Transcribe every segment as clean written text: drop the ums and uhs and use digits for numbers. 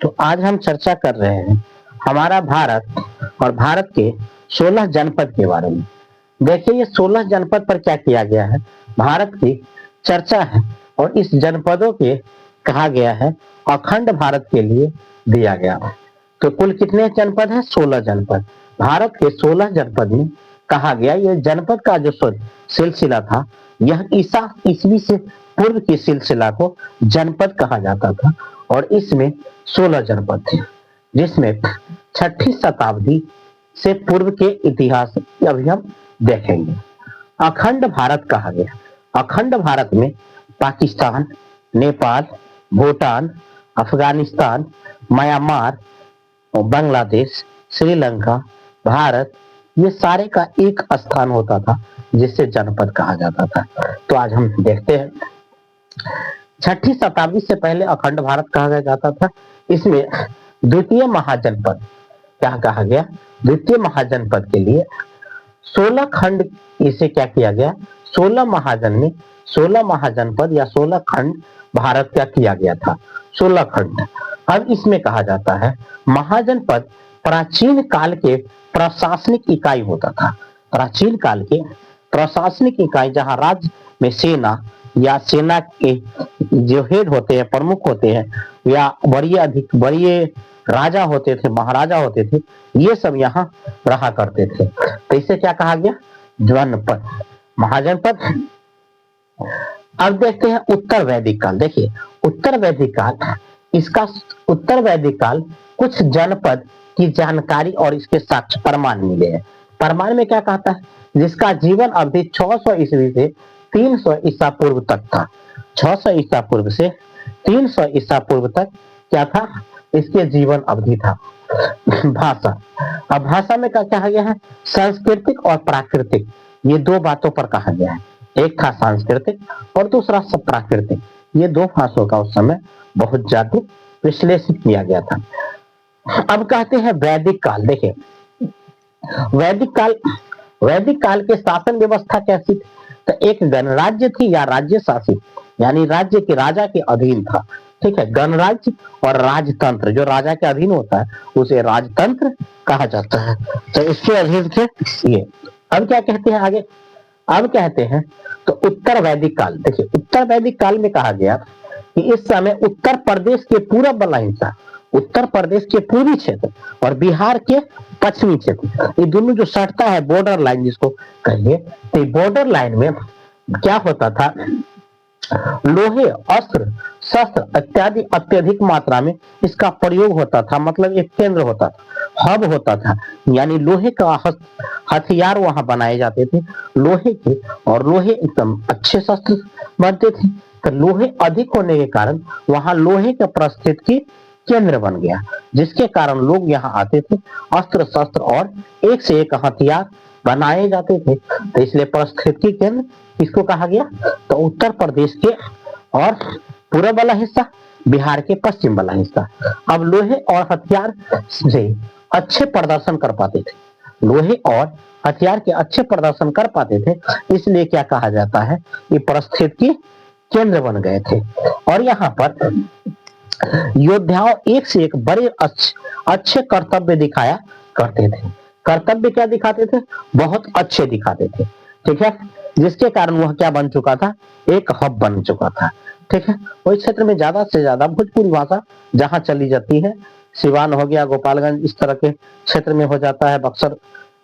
तो आज हम चर्चा कर रहे हैं हमारा भारत और भारत के 16 जनपद के बारे में। देखिए ये 16 जनपद पर क्या किया गया है, भारत की चर्चा है और इस जनपदों के कहा गया है अखंड भारत के लिए दिया गया। तो कुल कितने जनपद हैं? 16 जनपद। भारत के 16 जनपद में कहा गया ये जनपद का जो सिलसिला था यह ईसवी से पूर्व की सिलसिला को जनपद कहा जाता था और इसमें 16 जनपद थे, जिसमें 6ठी शताब्दी से पूर्व के इतिहास अभी हम देखेंगे। अखंड भारत कहा गया। अखंड भारत में पाकिस्तान, नेपाल, भूटान, अफगानिस्तान, म्यांमार, बांग्लादेश, श्रीलंका, भारत, ये सारे का एक स्थान होता था जिसे जनपद कहा जाता था। तो आज हम देखते हैं 6ठी शताब्दी से पहले अखंड भारत कहा जाता था। इसमें द्वितीय महाजनपद क्या कहा गया? द्वितीय महाजनपद के लिए 16 खंड इसे क्या किया गया? 16 महाजनपद या 16 खंड भारत का किया गया था। 16 खंड। अब इसमें कहा जाता है महाजनपद प्राचीन काल के प्रशासनिक इकाई होता था। प्राचीन काल के प्रशासनिक इकाई जहां राज्य में सेना या सेना के जो हेड होते हैं, प्रमुख होते हैं या बड़े राजा होते थे, महाराजा होते थे, ये सब यहाँ रहा करते थे। तो इसे क्या कहा गया? जनपद, महाजनपद। अब देखते हैं उत्तर वैदिक काल। देखिए उत्तर वैदिक काल, इसका उत्तर वैदिक काल कुछ जनपद की जानकारी और इसके साक्ष्य प्रमाण मिले हैं। प्रमाण में क्या कहता है? जिसका जीवन अवधि 600 ईस्वी से 300 ईसा पूर्व तक था। 600 ईसा पूर्व से 300 ईसा पूर्व तक क्या था? इसके जीवन अवधि था। भाषा। अब भाषा में क्या कहा गया है? सांस्कृतिक और प्राकृतिक, ये दो बातों पर कहा गया है। एक था सांस्कृतिक और दूसरा सब प्राकृतिक। ये दो भाषाओं का उस समय बहुत ज्यादा विश्लेषित किया गया था। अब कहते हैं वैदिक काल। देखिए वैदिक काल के शासन व्यवस्था कैसी थी? तो एक गणराज्य थी या राज्य शासित, यानी राज्य के राजा के अधीन था। ठीक है, गणराज्य और राजतंत्र, जो राजा के अधीन होता है उसे राजतंत्र कहा जाता है। तो इसके अधीन थे ये। अब क्या कहते हैं आगे? अब कहते हैं तो उत्तर वैदिक काल। देखिए उत्तर वैदिक काल में कहा गया कि इस समय उत्तर प्रदेश के पूरब वाला हिस्सा, उत्तर प्रदेश के पूर्वी क्षेत्र और बिहार के पश्चिमी क्षेत्र, ये दोनों जो सटता है बॉर्डर लाइन जिसको कहिए, तो बॉर्डर लाइन में क्या होता था? लोहे, अस्त्र, शस्त्र इत्यादि अत्यधिक मात्रा में इसका प्रयोग होता था। मतलब एक केंद्र होता था, हब होता था, यानी लोहे का हथियार वहां बनाए जाते थे, लोहे के, और लोहे एकदम अच्छे शस्त्र बनते थे। तो लोहे अधिक होने के कारण वहां लोहे के परिस्थिति केंद्र बन गया, जिसके कारण लोग यहाँ आते थे, अस्त्र शस्त्र और एक से एक हथियार बनाए जाते थे। तो इसलिए परिस्थिति केंद्र किसको कहा गया? तो उत्तर प्रदेश के और पूर्व वाला हिस्सा, बिहार के पश्चिम वाला हिस्सा। अब लोहे और हथियार से अच्छे प्रदर्शन कर पाते थे, लोहे और हथियार के अच्छे प्रदर्शन कर पाते थे, इसलिए क्या कहा जाता है? ये परिस्थिति केंद्र बन गए थे। और यहाँ पर योद्धाओं एक से एक बड़े अच्छे कर्तव्य दिखाया करते थे। कर्तव्य क्या दिखाते थे? बहुत अच्छे दिखाते थे। ठीक है, जिसके कारण वह क्या बन चुका था? एक हब बन चुका था। ठीक है, वही क्षेत्र में ज्यादा से ज्यादा भोजपुरी भाषा जहां चली जाती है, सिवान हो गया, गोपालगंज, इस तरह के क्षेत्र में हो जाता है, बक्सर,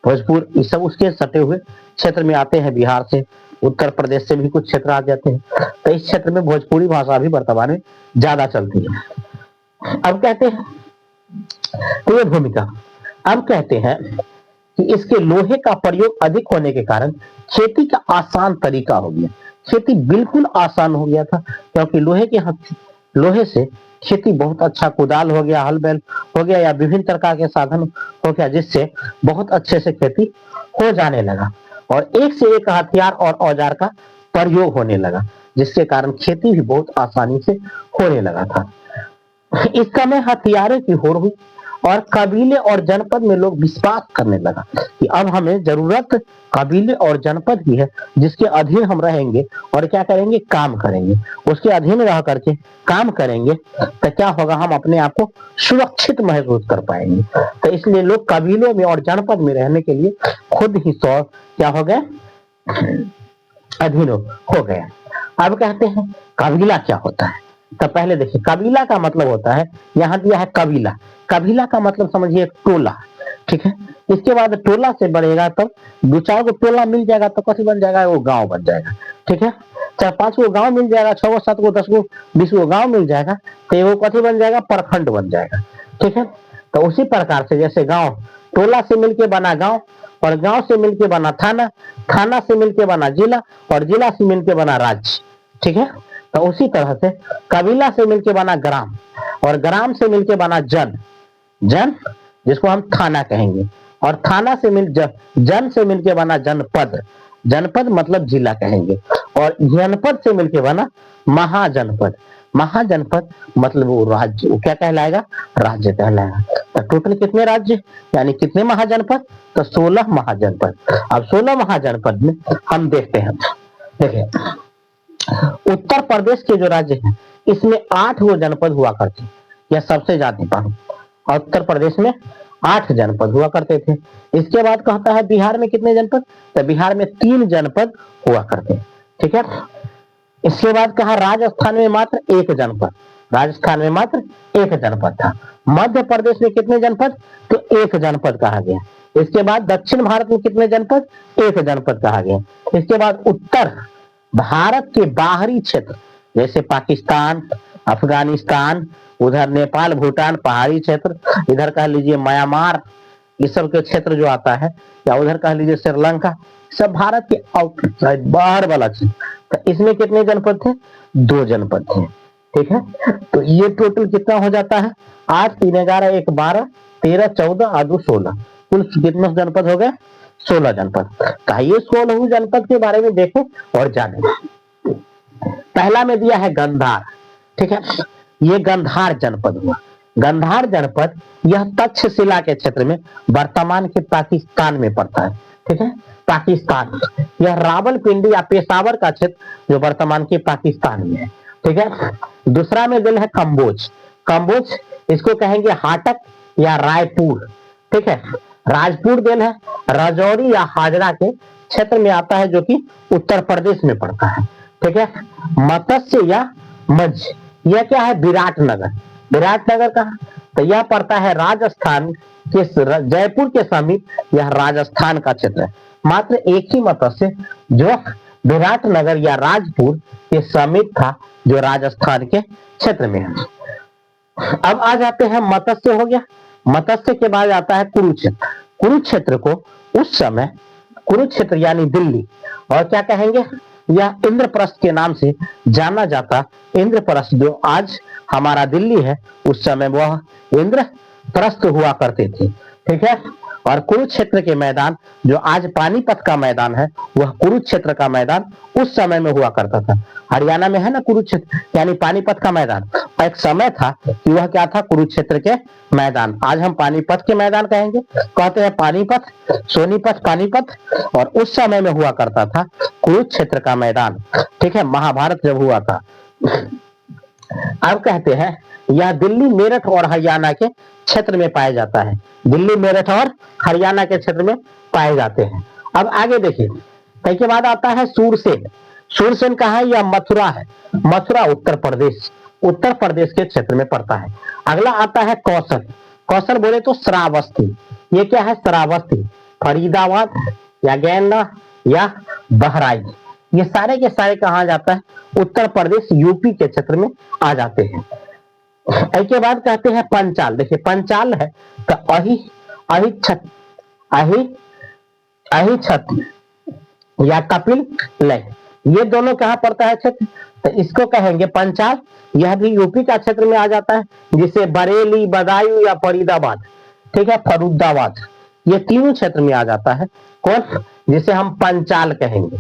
भोजपुर, ये सब उसके सटे हुए क्षेत्र में आते हैं। बिहार से, उत्तर प्रदेश से भी कुछ क्षेत्र आ जाते हैं। तो इस क्षेत्र में भोजपुरी भाषा भी वर्तमान में ज्यादा चलती है। अब कहते हैं तो ये भूमिका। अब कहते हैं कि इसके लोहे का प्रयोग अधिक होने के कारण खेती का आसान तरीका हो गया। खेती बिल्कुल आसान हो गया था, क्योंकि लोहे से खेती बहुत अच्छा, कुदाल हो गया, हल बैल हो गया या विभिन्न प्रकार के साधन हो गया, जिससे बहुत अच्छे से खेती हो जाने लगा और एक से एक हथियार और औजार का प्रयोग होने लगा, जिसके कारण खेती भी बहुत आसानी से होने लगा था। इस समय हथियारों की होड़ हुई और कबीले और जनपद में लोग विश्वास करने लगा कि अब हमें जरूरत कबीले और जनपद की है, जिसके अधीन हम रहेंगे और क्या करेंगे, काम करेंगे। उसके अधीन रह करके काम करेंगे तो क्या होगा, हम अपने आप को सुरक्षित महसूस कर पाएंगे। तो इसलिए लोग कबीलों में और जनपद में रहने के लिए खुद ही क्या हो गए, अधीन हो गए। अब कहते हैं कबीला क्या होता है। तो पहले देखिए, कबीला का मतलब होता है, यहाँ दिया है कबीला। कबीला का मतलब समझिए टोला, ठीक है। इसके बाद टोला से बढ़ेगा तब दो चार गो टोला मिल जाएगा तो कथी बन जाएगा, वो गांव बन जाएगा, ठीक है। चार पांच गो गांव मिल जाएगा, 6 गो 7 गो 10 गो 20 गो गांव मिल जाएगा तो वो कथी बन जाएगा, प्रखंड बन जाएगा, ठीक है। तो उसी प्रकार से जैसे गांव टोला से मिलके बना गांव, और गांव से मिलके बना थाना, थाना से मिलके बना जिला, और जिला से मिलके बना राज्य, ठीक है। तो उसी तरह से कबीला से मिलके बना ग्राम, और ग्राम से मिलके बना जन, जन जिसको हम थाना कहेंगे, और थाना से जन से मिलके बना जनपद, जनपद मतलब जिला कहेंगे, और जनपद से मिलके बना महाजनपद, महाजनपद मतलब वो राज्य, वो क्या कहलाएगा, राज्य कहलाएगा। तो टोटल कितने राज्य यानी कितने महाजनपद, तो 16 महाजनपद। अब 16 महाजनपद में हम देखते हैं, देखिए उत्तर प्रदेश के जो राज्य है इसमें 8 गो जनपद हुआ करते, यह सबसे ज्यादा पानी, और उत्तर प्रदेश में 8 जनपद हुआ करते थे। इसके बाद कहता है बिहार में कितने जनपद, तो बिहार में 3 जनपद हुआ करते, ठीक है। इसके बाद कहा राजस्थान में मात्र 1 जनपद, राजस्थान में मात्र 1 जनपद था। मध्य प्रदेश में कितने जनपद, तो 1 जनपद कहा गया। इसके बाद दक्षिण भारत में कितने जनपद, 1 जनपद कहा गया। इसके बाद उत्तर भारत के बाहरी क्षेत्र जैसे पाकिस्तान, अफगानिस्तान, उधर नेपाल, भूटान, पहाड़ी क्षेत्र, इधर कह लीजिए म्यांमार, इस सब के क्षेत्र जो आता है, या उधर कह लीजिए श्रीलंका, सब भारत के आउटसाइड बाहर वाला क्षेत्र। तो इसमें कितने जनपद थे, 2 जनपद थे, ठीक है। तो ये टोटल कितना हो जाता है, 8 3 11 1 12 13 14 और 2 16, कुल कितने जनपद हो गए, 16 जनपद। ये 16 जनपद के बारे में देखें और जाने। पहला में दिया है गंधार, ठीक है, ये गंधार जनपद हुआ। गंधार जनपद यह तक्षशिला के क्षेत्र में वर्तमान के पाकिस्तान में पड़ता है, ठीक है, पाकिस्तान। यह रावलपिंडी या पेशावर का क्षेत्र जो वर्तमान के पाकिस्तान में है, ठीक है। दूसरा में दिल है कंबोज, कंबोज इसको कहेंगे हाटक या रायपुर, ठीक है। राजपुर दिल है राजौरी या हाजरा के क्षेत्र में आता है जो कि उत्तर प्रदेश में पड़ता है, ठीक है। मत्स्य या मत्स्य यह क्या है, विराटनगर, विराटनगर कहा, तो यह पड़ता है राजस्थान के जयपुर के समीप, यह राजस्थान का क्षेत्र है। मात्र एक ही मत्स्य जो विराटनगर या राजपुर के समीप था जो राजस्थान के क्षेत्र में है। अब आ जाते हैं, मत्स्य हो गया, मत्स्य के बाद आता है कुरुक्षेत्र। कुरुक्षेत्र को उस समय कुरुक्षेत्र यानी दिल्ली, और क्या कहेंगे, यह इंद्रप्रस्थ के नाम से जाना जाता। इंद्रप्रस्थ जो आज हमारा दिल्ली है, उस समय वह इंद्रप्रस्थ हुआ करते थे, ठीक है। और कुरुक्षेत्र के मैदान जो आज पानीपत का मैदान है, वह कुरुक्षेत्र का मैदान उस समय में हुआ करता था। हरियाणा में है ना कुरुक्षेत्र यानी पानीपत का मैदान, एक समय था कि वह क्या था, कुरुक्षेत्र के मैदान। आज हम पानीपत के मैदान कहेंगे, कहते हैं पानीपत, सोनीपत, पानीपत, और उस समय में हुआ करता था कुरुक्षेत्र का मैदान, ठीक है, महाभारत जब हुआ था। अब कहते हैं यह दिल्ली, मेरठ और हरियाणा के क्षेत्र में पाया जाता है, दिल्ली, मेरठ और हरियाणा के क्षेत्र में पाए जाते हैं। अब आगे देखिए, इसके बाद आता है सूरसेन। सूरसेन कहाँ है, यह मथुरा है, मथुरा उत्तर प्रदेश, उत्तर प्रदेश के क्षेत्र में पड़ता है। अगला आता है कौशल, कौशल बोले तो श्रावस्ती, ये क्या है, श्रावस्ती, फरीदाबाद या गैंडा या बहराइच, ये सारे के सारे कहा जाता है, उत्तर प्रदेश यूपी के क्षेत्र में आ जाते हैं। इसके बाद कहते हैं पंचाल। देखिए पंचाल है तो अही छत या कपिल लय, ये दोनों कहाँ पड़ता है क्षेत्र, तो इसको कहेंगे पंचाल। यह भी यूपी का क्षेत्र में आ जाता है, जिसे बरेली, बदायूं या फरीदाबाद, ठीक है, फरुदाबाद, ये तीनों क्षेत्र में आ जाता है। कौन, जिसे हम पंचाल कहेंगे,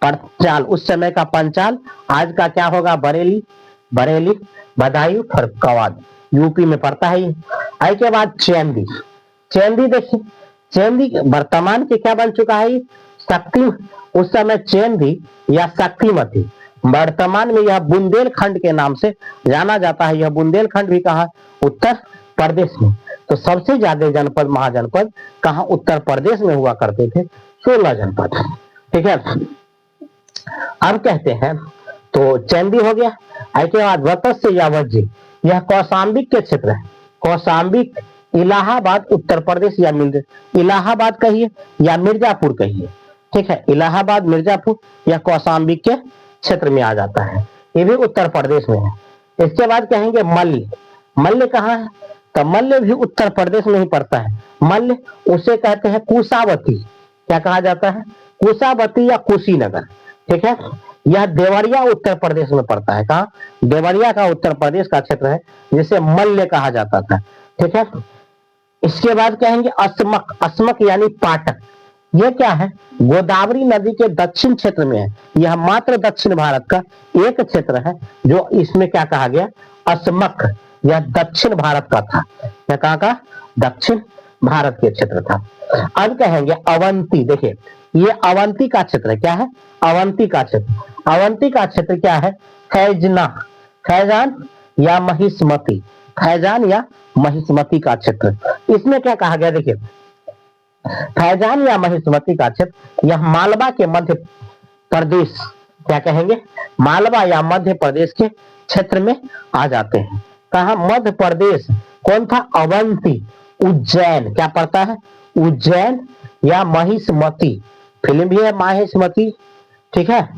पंचाल, उस समय का पंचाल, आज का क्या होगा, बरेली, बदायूं, फरुखाबाद, यूपी में पड़ता है ये। आई के बाद चेंदी। चेंदी देखिए, चेंदी वर्तमान के क्या बन चुका है, शक्ति। उस समय चेंदी या शक्तिमती, वर्तमान में यह बुंदेलखंड के नाम से जाना जाता है। यह बुंदेलखंड भी कहा, उत्तर प्रदेश में। तो सबसे ज्यादा जनपद, महाजनपद कहा, उत्तर प्रदेश में हुआ करते थे, 16 जनपद। ठीक है, अब कहते हैं तो चेंदी हो गया। इसके बाद वत्स्य या वज्जी, यह कौशाम्बिक के क्षेत्र है। कौशाम्बिक, इलाहाबाद उत्तर प्रदेश या इलाहाबाद कहिए या मिर्जापुर कहिए। ठीक है, इलाहाबाद, मिर्जापुर या कौशाम्बिक के क्षेत्र में आ जाता है, ये भी उत्तर प्रदेश में है। इसके बाद कहेंगे मल्ल। मल्ल कहाँ है, तो मल्ल भी उत्तर प्रदेश में ही पड़ता है। मल्ल, उसे कहते हैं कुशावती। क्या कहा जाता है, कुशावती या कुशीनगर। ठीक है, यह देवरिया उत्तर प्रदेश में पड़ता है। कहा, देवरिया का उत्तर प्रदेश का क्षेत्र है, जिसे मल्ल कहा जाता था। ठीक है, इसके बाद कहेंगे अस्मक। अस्मक यानी पाटक। यह क्या है, गोदावरी नदी के दक्षिण क्षेत्र में है। यह मात्र दक्षिण भारत का एक क्षेत्र है जो इसमें क्या कहा गया, अस्मक। यह दक्षिण भारत का था। यह कहाँ का, दक्षिण भारत के क्षेत्र था। अब कहेंगे अवंती। देखिए, ये अवंती का क्षेत्र क्या है, अवंती का क्षेत्र। अवंती का क्षेत्र क्या है, फैजना, फैजान या महिष्मती। फैजान या महिष्मती का क्षेत्र। इसमें क्या कहा गया, देखिए, फैजान या महिष्मती का क्षेत्र, यह मालवा के मध्य प्रदेश, क्या कहेंगे, मालवा या मध्य प्रदेश के क्षेत्र में आ जाते हैं। कहा, मध्य प्रदेश। कौन था, अवंती। उज्जैन, क्या पड़ता है, उज्जैन या महिष्मती। फिल्म भी है महिष्मती। ठीक है,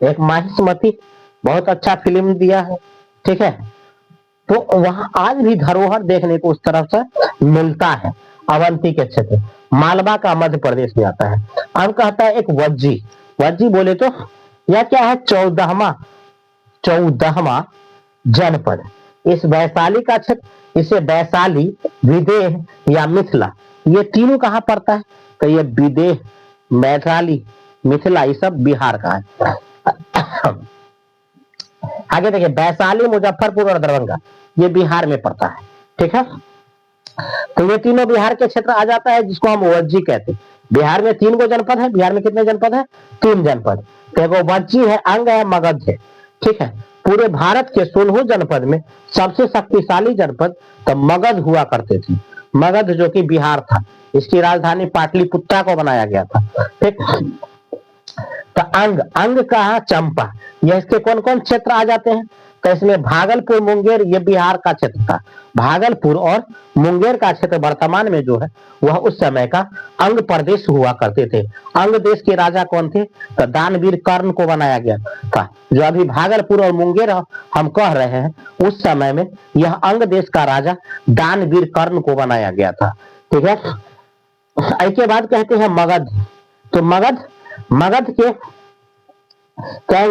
एक महिष्मती, बहुत अच्छा फिल्म दिया है। ठीक है, तो वहां आज भी धरोहर देखने को उस तरफ से मिलता है। अवंती के क्षेत्र मालवा का मध्य प्रदेश में आता है। अब कहता है एक वज्जी। वज्जी बोले तो यह क्या है, 14वां जनपद। इस वैशाली का क्षेत्र, इसे वैशाली, विदेह या मिथिला, ये तीनों कहाँ पड़ता है, तो ये विदेह, वैशाली, मिथिला, ये सब बिहार का है। आगे देखिए, वैशाली, मुजफ्फरपुर और दरभंगा, ये बिहार में पड़ता है। ठीक है, तो ये तीनों बिहार के क्षेत्र आ जाता है, जिसको हम वज्जी कहते हैं। बिहार में 3 गो जनपद है। बिहार में कितने जनपद है, 3 जनपद। देखो, वज्जी है, अंग है, मगध है। ठीक है, पूरे भारत के 16 जनपद में सबसे शक्तिशाली जनपद तो मगध हुआ करते थे। मगध जो कि बिहार था, इसकी राजधानी पाटलिपुत्रा को बनाया गया था। ठीक, तो अंग, अंग कहा, चंपा। यह इसके कौन कौन क्षेत्र आ जाते हैं, तो इसमें भागलपुर, मुंगेर, ये बिहार का क्षेत्र था। भागलपुर और मुंगेर का क्षेत्र वर्तमान में जो है वह उस समय का अंग प्रदेश हुआ करते थे। अंग देश के राजा कौन थे, तो दानवीर कर्ण को बनाया गया था। जो अभी भागलपुर और मुंगेर हम कह रहे हैं, उस समय में यह अंग देश का राजा दानवीर कर्ण को बनाया गया था। ठीक है, इसके बाद कहते हैं मगध। तो मगध, मगध के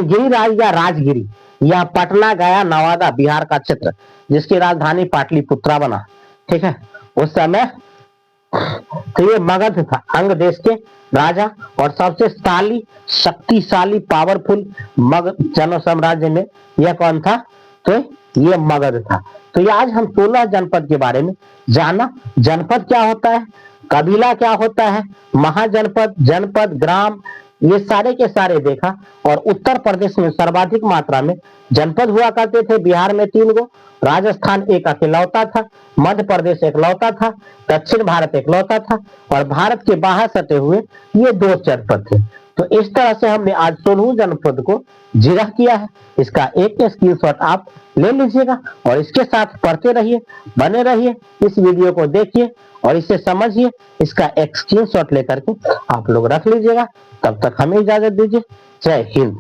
गिरिराज या राजगिरी या पटना, गया, नवादा, बिहार का क्षेत्र, जिसकी राजधानी पाटलिपुत्रा बना। ठीक है, उस समय तो ये मगध था, अंग देश के राजा और सबसे शक्तिशाली, पावरफुल मगध जन साम्राज्य में यह कौन था, तो ये मगध था। तो ये आज हम 16 जनपद के बारे में जाना। जनपद क्या होता है, कबीला क्या होता है, महाजनपद, जनपद, ग्राम, ये सारे के सारे देखा। और उत्तर प्रदेश में सर्वाधिक मात्रा में जनपद हुआ करते थे। बिहार में 3 गो, राजस्थान एक अकेलौता था, मध्य प्रदेश एकलौता था, दक्षिण भारत एकलौता था, और भारत के बाहर सटे हुए ये 2 जनपद थे। तो इस तरह से हमने आज 16 जनपद को जिरह किया है। इसका एक स्क्रीनशॉट आप ले लीजिएगा और इसके साथ पढ़ते रहिए, बने रहिए, इस वीडियो को देखिए और इसे समझिए। इसका एक स्क्रीनशॉट लेकर के आप लोग रख लीजिएगा। तब तक हमें इजाजत दीजिए। जय हिंद।